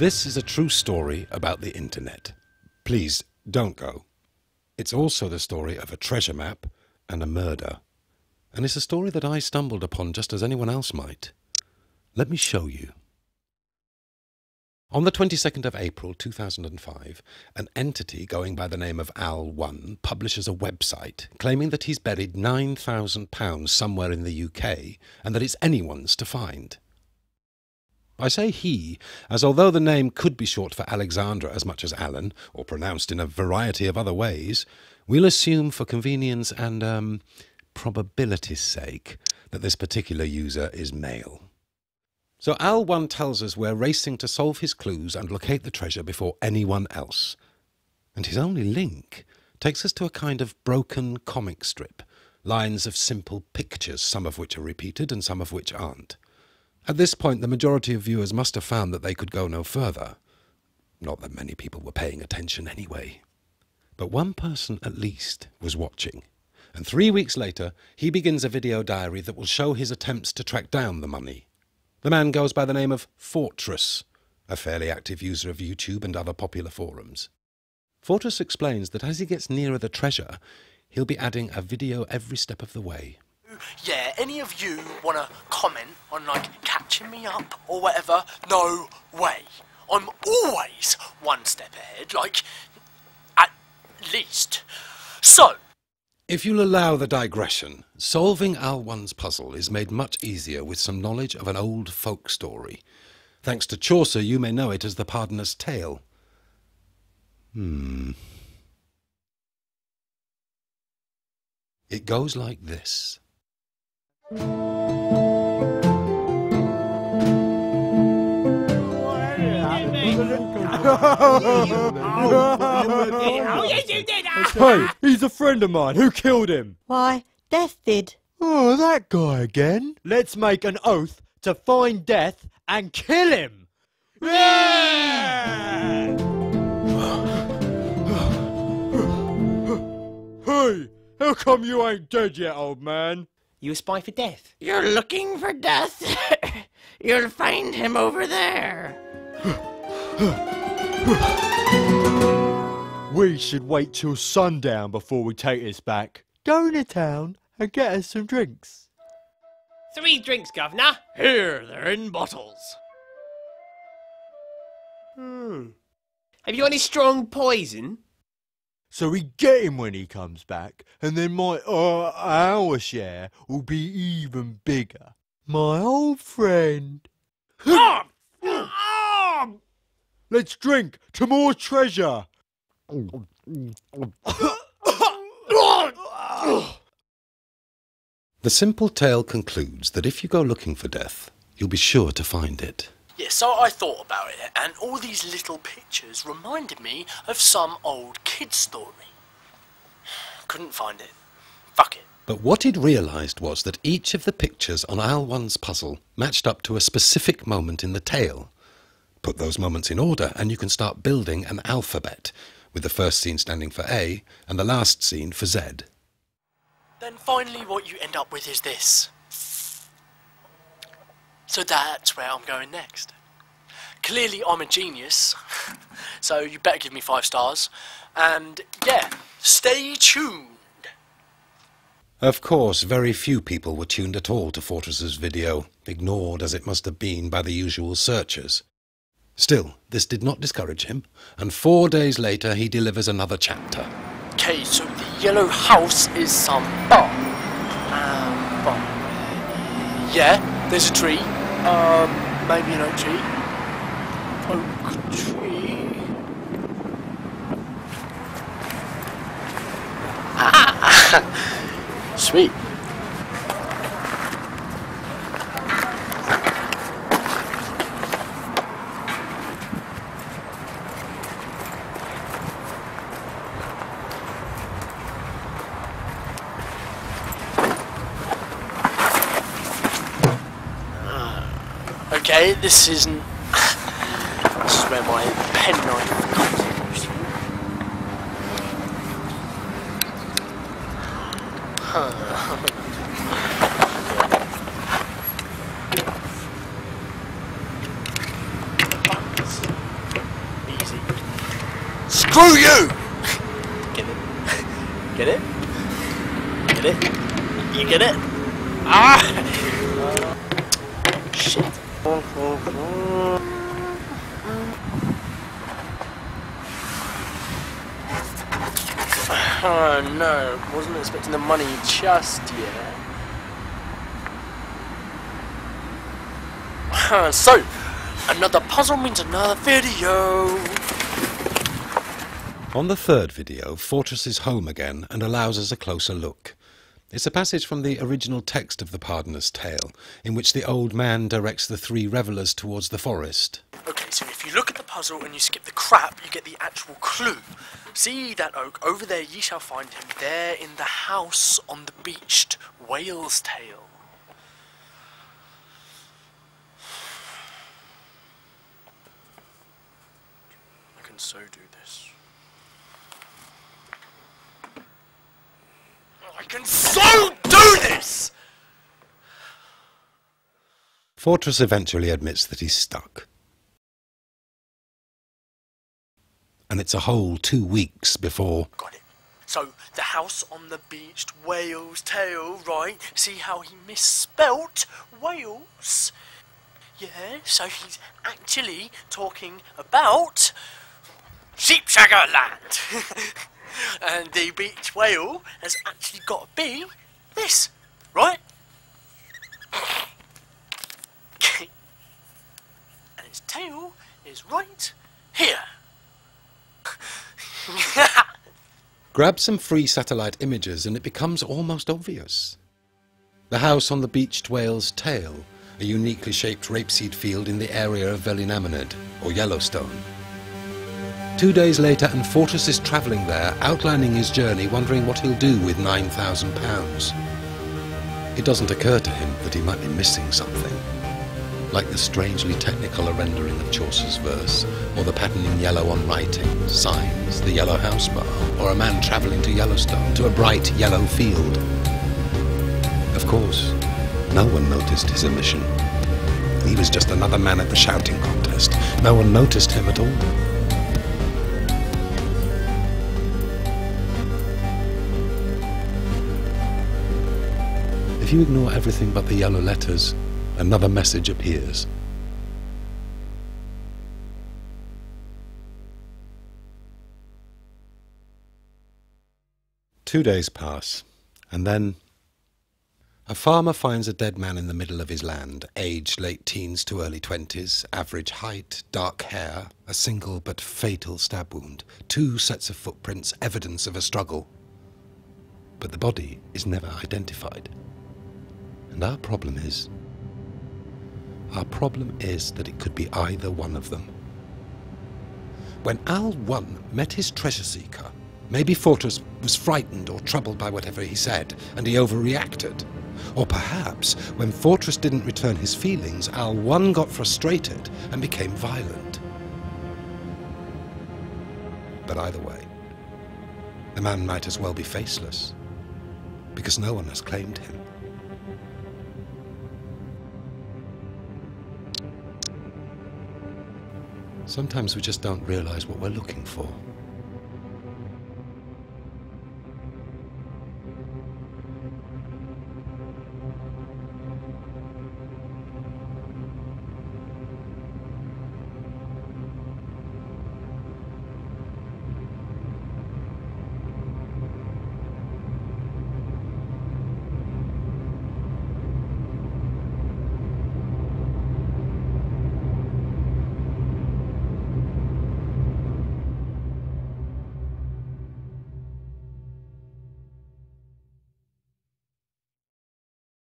This is a true story about the internet. Please, don't go. It's also the story of a treasure map and a murder. And it's a story that I stumbled upon just as anyone else might. Let me show you. On the 22nd of April 2005, an entity going by the name of Al1 publishes a website claiming that he's buried £9,000 somewhere in the UK and that it's anyone's to find. I say he, as although the name could be short for Alexandra as much as Alan, or pronounced in a variety of other ways, we'll assume for convenience and, probability's sake that this particular user is male. So Al1 tells us we're racing to solve his clues and locate the treasure before anyone else. And his only link takes us to a kind of broken comic strip, lines of simple pictures, some of which are repeated and some of which aren't. At this point, the majority of viewers must have found that they could go no further. Not that many people were paying attention anyway. But one person at least was watching. And 3 weeks later, he begins a video diary that will show his attempts to track down the money. The man goes by the name of Fortress, a fairly active user of YouTube and other popular forums. Fortress explains that as he gets nearer the treasure, he'll be adding a video every step of the way. Yeah, any of you want to comment on, like, catching me up or whatever? No way. I'm always one step ahead, like, at least. So, if you'll allow the digression, solving Al1's puzzle is made much easier with some knowledge of an old folk story. Thanks to Chaucer, you may know it as the Pardoner's Tale. It goes like this. Hey, he's a friend of mine. Who killed him? Why, Death did. Oh, that guy again. Let's make an oath to find Death and kill him. Yeah! Hey, how come you ain't dead yet, old man? You a spy for Death? You're looking for Death? You'll find him over there. We should wait till sundown before we take this back. Go to town and get us some drinks. 3 drinks, Governor. Here, they're in bottles. Have you got any strong poison? So we get him when he comes back, and then our share will be even bigger. My old friend. Let's drink to more treasure. The simple tale concludes that if you go looking for Death, you'll be sure to find it. yeah, so I thought about it, and all these little pictures reminded me of some old kid's story. Couldn't find it. Fuck it. But what he'd realised was that each of the pictures on Al1's puzzle matched up to a specific moment in the tale. Put those moments in order and you can start building an alphabet, with the first scene standing for A and the last scene for Z. Then finally what you end up with is this. So that's where I'm going next. Clearly I'm a genius, so you better give me 5 stars. And yeah, stay tuned. Of course, very few people were tuned at all to Fortress's video, ignored as it must have been by the usual searchers. Still, this did not discourage him, and 4 days later he delivers another chapter. Okay, so the yellow house is some bar. Yeah, there's a tree. Maybe an oak tree. Oak tree. Sweet. Okay, this isn't. This is where my penknife comes in. Screw you! Get it? Get it? Get it? You get it? Ah! Shit. Oh no, wasn't expecting the money just yet. So, another puzzle means another video. On the third video, Fortress is home again and allows us a closer look. It's a passage from the original text of The Pardoner's Tale, in which the old man directs the three revellers towards the forest. Okay, so if you look at the puzzle and you skip the crap, you get the actual clue. See that oak, over there ye shall find him, there in the house on the beached whale's tail. I can so do this. I can so do this! Fortress eventually admits that he's stuck. And it's a whole 2 weeks before... Got it. So, the house on the beached whale's tail, right? See how he misspelt whales? Yeah, so he's actually talking about Sheepshagger Land. And the beached whale has actually got to be this, right? And its tail is right here. Grab some free satellite images and it becomes almost obvious. The house on the beached whale's tail, a uniquely shaped rapeseed field in the area of Velinaminid, or Yellowstone. 2 days later and Fortress is travelling there, outlining his journey, wondering what he'll do with £9,000. It doesn't occur to him that he might be missing something, like the strangely technical rendering of Chaucer's verse, or the pattern in yellow on writing, signs, the yellow house bar, or a man travelling to Yellowstone, to a bright yellow field. Of course, no one noticed his omission. He was just another man at the shouting contest. No one noticed him at all. If you ignore everything but the yellow letters, another message appears. Two days pass, and then a farmer finds a dead man in the middle of his land, aged late teens to early 20s, average height, dark hair, a single but fatal stab wound, 2 sets of footprints, evidence of a struggle. But the body is never identified. And our problem is that it could be either one of them. When Al 1 met his treasure seeker, maybe Fortress was frightened or troubled by whatever he said, and he overreacted. Or perhaps, when Fortress didn't return his feelings, Al 1 got frustrated and became violent. But either way, the man might as well be faceless, because no one has claimed him. Sometimes we just don't realize what we're looking for.